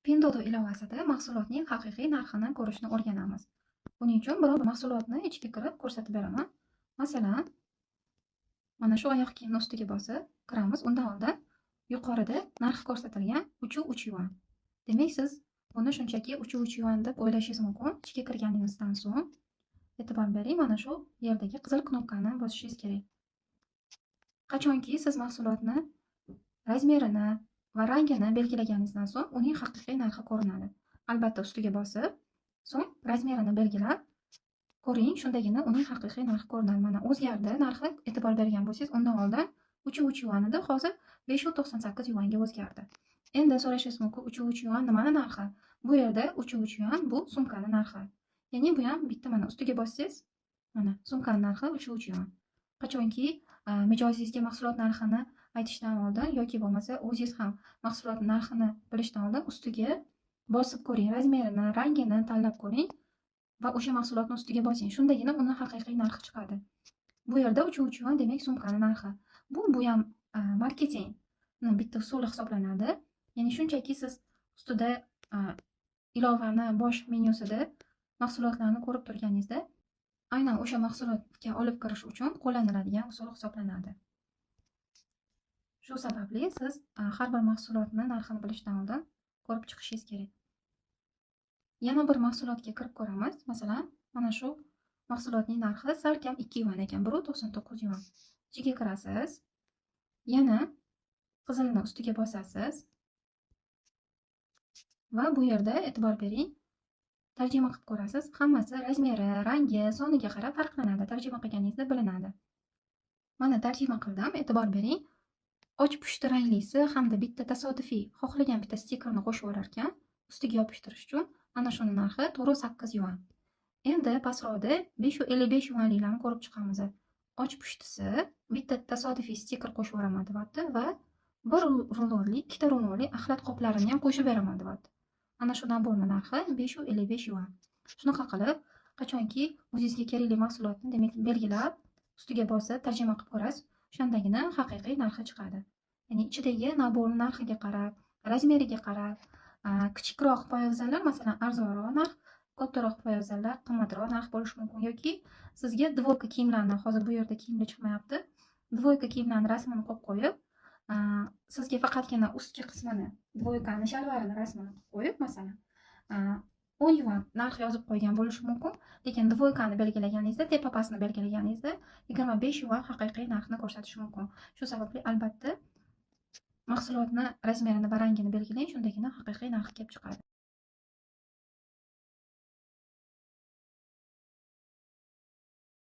Pindodo ilovasida mahsulotning haqiqiy narxini ko'rishni o'rganamiz. Buning uchun biror bir mahsulotni ichiga kirib ko'rsatib beraman. Masalan, mana shu oyoq kiyimni ustiga bosib kiramiz. Undan oldin yuqorida narxi ko'rsatilgan 3 yuan. Demak, siz buni shunchaki 3 yuan deb o'ylashingiz mumkin. Ichiga kirganingizdan so'ng e'tibor bering, mana shu yerdagi qizil knopkani bosishingiz kerak. Qachonki siz mahsulotni razmerini va rangini belgilaganingizdan so'ng uning haqiqiy narxi ko'rinadi. Albatta ustiga bosib, so'ng razmerini belgilab ko'ring, shundagina uning haqiqiy narxi ko'rinadi. Mana o'zgardi narxi, e'tibor bergan bo'lsangiz, undan oldin 3 yuan edi, hozir 598 yuanga o'zgardi. Endi so'rashingiz mumkin, 3 yuan nimani narxi? Bu yerda 3 yuan bu sumkani narxi. Ya'ni bu ham bitta mana ustiga bossangiz, mana sumkani narxi 3 yuan. Qachonki mijozingizga mahsulot narxini aytishdan oldin yoki bo'lmasa o'zingiz ham mahsulot narxini bilishdan oldin ustiga bosib ko'ring, razmerini, rangini tanlab ko'ring va o'sha mahsulotni ustiga bosing. Shundagina uni haqiqiy narxi chiqadi. Bu yerda 3 yuan demak sumkani narxi. Bu ham marketingning bitta usuli hisoblanadi. Ya'ni shunchaki siz ustida ilovani bosh menyusida mahsulotlarni ko'rib turganingizda aynan o'sha mahsulotga olib kirish uchun qo'llaniladigan usul hisoblanadi. Shu sababli siz har bir mahsulotni narxini bilishdan oldin ko'rib chiqishingiz kerak. Yana bir mahsulotga kirib ko'ramiz. Masalan, mana shu mahsulotning narxi salkam 2 yuan ekan, 1.99 yuan. Ichiga kirasiz. Yana qizilni ustiga bosasiz. Va bu yerda e'tibor bering, tarjima qilib ko'rasiz. Hammasi razmeri, rangi, soniga qarab farqlanadi. Tarjima qilganingizda bilinadi. Mana tarjima qildim, e'tibor bering. Och pushti ranglisi hamda bitta tasodifiy xohlagan bitta stikerni qo'shib yuborar ekan, ustiga yopishtirish uchun ana shuni narxi 4.8 yuan. Endi pastroqda 555 yuanliklarni ko'rib chiqamiz. Och pushtisi bitta tasodifiy stiker qo'shib yuboraman deyapti va bir rulonli, ikkita rulonli axlat qoplarini ham qo'shib beraman deyapti. Ana shu naborning narxi 555 yuan. Shunaqa qilib, qachonki o'zingizga kerakli mahsulotni demak belgilab, ustiga bosib tarjima qilib ko'rasiz, o'shandagina haqiqiy narxi chiqadi. Ya'ni ichidagi naborning narxiga qarab, razmeriga qarab, kichikroq poyabzallar masalan arzonroq narx, kattaroq poyabzallar qimmatroq narx bo'lishi mumkin yoki sizga dvoyka kiyimlarni, hozir bu yerda kiyimlar chiqmayapti, dvoyka kiyimlarni rasmini qo'yib qo'yib, sizga faqatgina ustki qismini, dvoykani shalvarini rasmini qo'yib, masalan 10 yuan narx yozib qo'ygan bo'lishi mumkin, lekin dvoykani belgilaganingizda, tepapasini belgilaganingizda 25 yuan haqiqiy narxni ko'rsatishi mumkin. Shu sababli albatta mahsulotni razmerini va rangini belgilang, shundagina haqiqiy narxi kelib chiqadi.